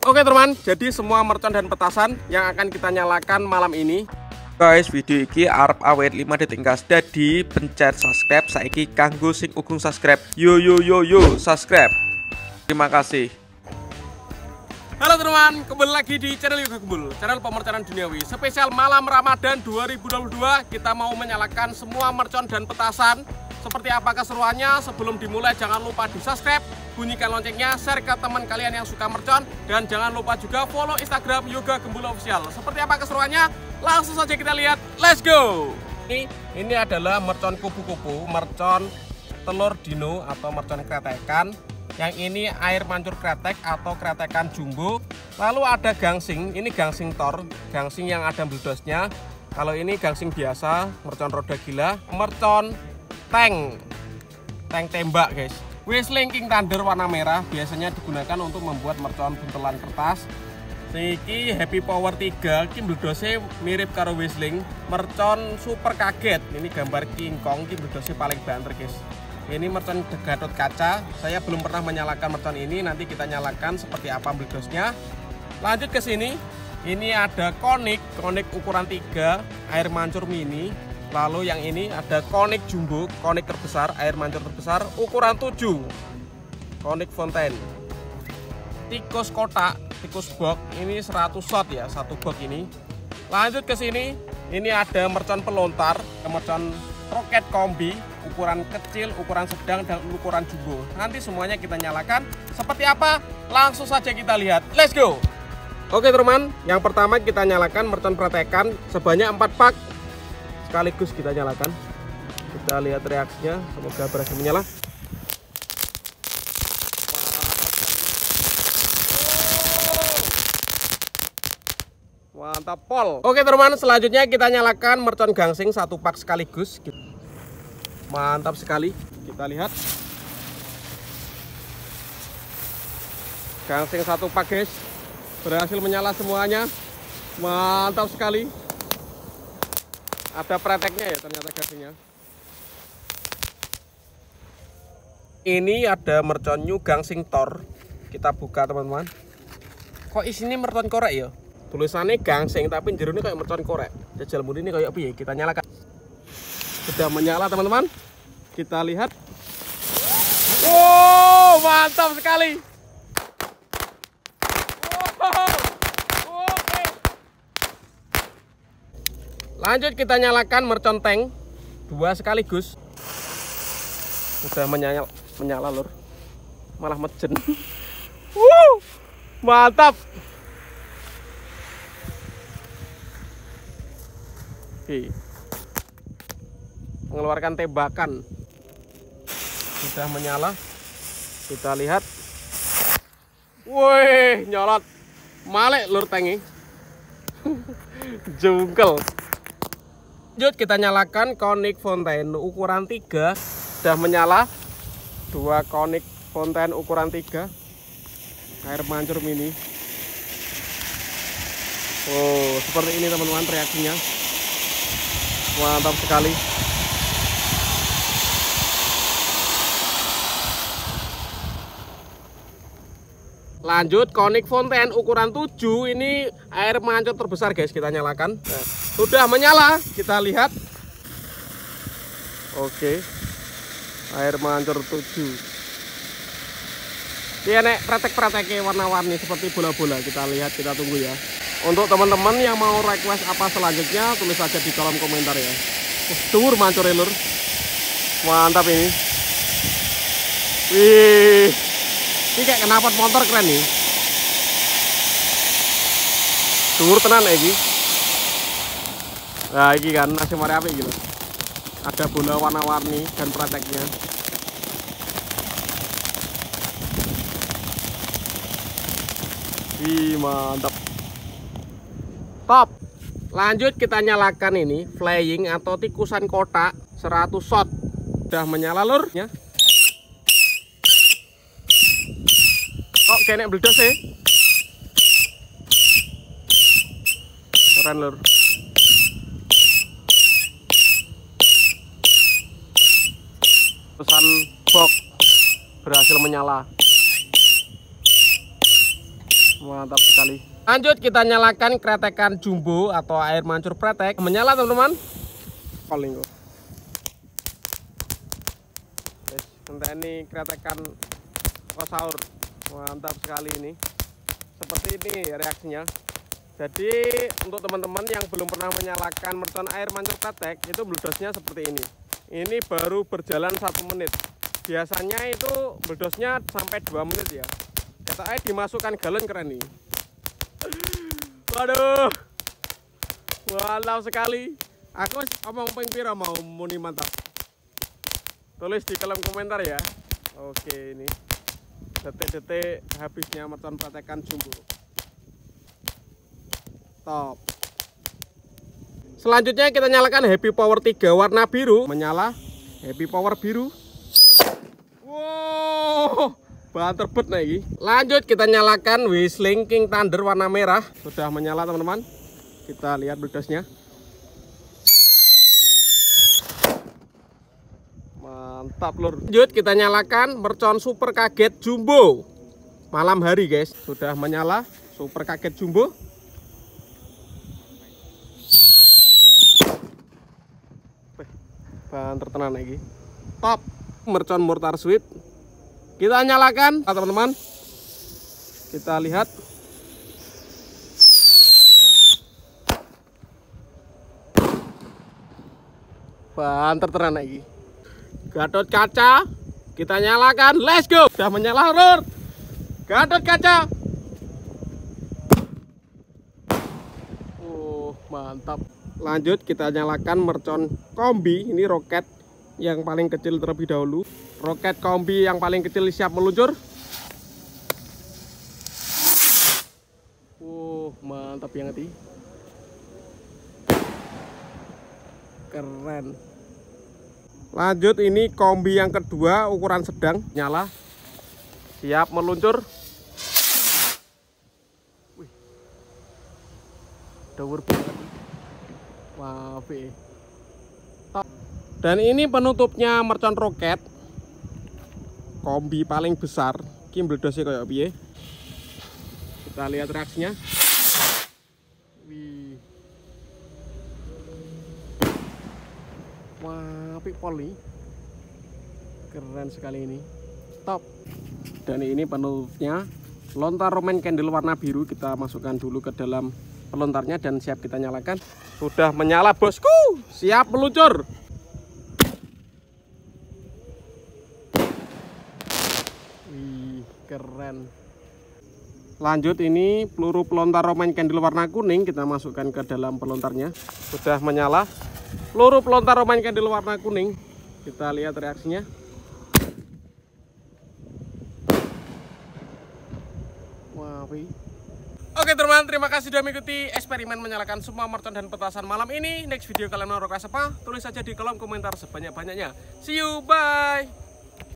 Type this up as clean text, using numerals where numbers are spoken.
Oke teman, jadi semua mercon dan petasan yang akan kita nyalakan malam ini. Guys, video iki arep awet 5 detik gas. Jadi pencet subscribe saiki kanggo sing ugung subscribe. Yo subscribe. Terima kasih. Halo teman, kembali lagi di channel Yoga Gembul, channel pemerconan duniawi. Spesial malam Ramadan 2022, kita mau menyalakan semua mercon dan petasan. Seperti apa keseruannya? Sebelum dimulai jangan lupa di subscribe, bunyikan loncengnya, share ke teman kalian yang suka mercon, dan jangan lupa juga follow Instagram Yoga Gembul Official. Seperti apa keseruannya? Langsung saja kita lihat, let's go! Ini adalah mercon kupu-kupu, mercon telur dino atau mercon kretekan. Yang ini air mancur kretek atau kretekan jumbo. Lalu ada gangsing, ini gangsing tor, gangsing yang ada bledosnya. Kalau ini gangsing biasa, mercon roda gila, mercon tank tembak guys. Whistling King Thunder warna merah biasanya digunakan untuk membuat mercon buntelan kertas. Niki Happy Power 3, ki bledose mirip karo Whistling. Mercon super kaget, ini gambar King Kong, ki bledose paling banter guys. Ini mercon Gatot Kaca, saya belum pernah menyalakan mercon ini, nanti kita nyalakan seperti apa bledosnya. Lanjut ke sini, ini ada konik ukuran 3, air mancur mini. Lalu yang ini ada konik jumbo, konik terbesar, air mancur terbesar, ukuran 7, konik fontaine. Tikus kotak, tikus box, ini 100 shot ya, satu box ini. Lanjut ke sini, ini ada mercon pelontar, mercon roket kombi, ukuran kecil, ukuran sedang, dan ukuran jumbo. Nanti semuanya kita nyalakan. Seperti apa? Langsung saja kita lihat. Let's go! Oke teman, yang pertama kita nyalakan mercon kretekan sebanyak 4 pak. Sekaligus kita nyalakan. Kita lihat reaksinya, semoga berhasil menyala. Mantap pol. Oke teman, selanjutnya kita nyalakan mercon gangsing 1 pak sekaligus. Mantap sekali. Kita lihat. Gangsing 1 pak guys. Berhasil menyala semuanya. Mantap sekali. Ada preteknya ya ternyata gangsingnya. Ini ada mercon new gangsing tor. Kita buka teman-teman. Kok isinya mercon korek ya? Tulisannya gangsing tapi jerone kayak mercon korek. Jajal muni ini kayak piye? Kita nyalakan. Sudah menyala teman-teman. Kita lihat. Wow, mantap sekali. Lanjut kita nyalakan mercon tank 2 sekaligus. Sudah menyala lur. Malah mejen. Mantap. Oke. Mengeluarkan tembakan. Sudah menyala. Kita lihat. Wih, nyolot. Malek lur tangi. Jungkel. Lanjut kita nyalakan konik fontaine ukuran 3. Sudah menyala. 2 konik fontaine ukuran 3. Air mancur mini. Oh, seperti ini teman-teman reaksinya. Mantap sekali. Lanjut konik fontaine ukuran 7. Ini air mancur terbesar guys, kita nyalakan. Nah, sudah menyala, kita lihat. Oke. Air mancur 7. Ini nek pretek-preteknya warna-warni seperti bola-bola. Kita lihat, kita tunggu ya. Untuk teman-teman yang mau request apa selanjutnya, tulis saja di kolom komentar ya. Tur mancur lur. Mantap ini. Wih. Ini kayak knalpot motor keren nih. Tur tenan iki. Nah, ini kan nasi mari api gitu. Ada bola warna-warni dan preteknya. Wih, mantap. Top. Lanjut kita nyalakan ini flying atau tikusan kotak 100 shot. Sudah menyala lur ya. Kok kena bledos sih? Keren lur. Pesan box berhasil menyala. Mantap sekali. Lanjut kita nyalakan kretekan jumbo atau air mancur pretek. Menyala teman-teman. Calling. Entah ini kretekan rosaur. Mantap sekali ini. Seperti ini reaksinya. Jadi untuk teman-teman yang belum pernah menyalakan mercon air mancur pretek, itu meledosnya seperti ini. Ini baru berjalan 1 menit. Biasanya itu meledosnya sampai 2 menit ya. Katanya dimasukkan galon keren nih. Waduh, mantap sekali. Aku omong ping pira mau muni mantap. Tulis di kolom komentar ya. Oke, ini detik-detik habisnya mercon pretekan jumbo. Top. Selanjutnya kita nyalakan Happy Power 3 warna biru. Menyala Happy Power biru. Wow, bahan terbet lagi. Lanjut kita nyalakan Whistling King Thunder warna merah. Sudah menyala teman-teman. Kita lihat meledosnya. Mantap lur. Lanjut kita nyalakan mercon super kaget jumbo. Malam hari guys. Sudah menyala super kaget jumbo. Bahan tertenan lagi. Top. Mercon mortar sweet. Kita nyalakan teman-teman. Kita lihat. Bahan tertenan lagi. Gatot kaca. Kita nyalakan. Let's go. Sudah menyala lur. Gatot kaca. Mantap. Lanjut kita nyalakan mercon kombi. Ini roket yang paling kecil terlebih dahulu. Roket kombi yang paling kecil siap meluncur. Mantap banget ini. Keren. Lanjut ini kombi yang kedua ukuran sedang. Nyala. Siap meluncur. Wih. Daur banget. Maaf. Top. Dan ini penutupnya mercon roket. Kombi paling besar. Ki mledosnya kayak piye. Kita lihat reaksinya. Wih. Wah, poli. Keren sekali ini. Top. Dan ini penutupnya lontar Roman candle warna biru. Kita masukkan dulu ke dalam pelontarnya dan siap kita nyalakan. Sudah menyala bosku. Siap meluncur. Wih, keren. Lanjut ini peluru pelontar Roman candle warna kuning. Kita masukkan ke dalam pelontarnya. Sudah menyala. Peluru pelontar Roman candle warna kuning. Kita lihat reaksinya. Wah, oke teman, terima kasih sudah mengikuti eksperimen menyalakan semua mercon dan petasan malam ini. Next video kalian mau request apa? Tulis saja di kolom komentar sebanyak-banyaknya. See you, bye.